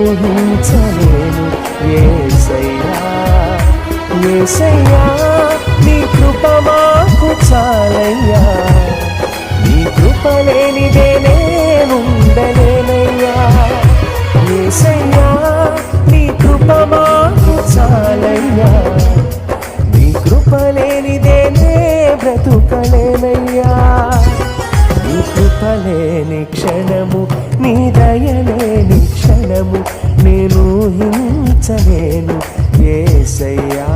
ఊహించలేను యేసయ్యా యేసయ్యా నీ కృప మాకు చాలయ్యా నీ కృప లేనిదే నేనుండలేనయ్యా యేసయ్యా నీ కృప మాకు చాలయ్యా నీ కృప లేనిదే నే బ్రతుకలేనయ్యా నీ కృప లేని క్షణము నీ దయలేని క్షణము నేను ఊహించలేను యేసయ్యా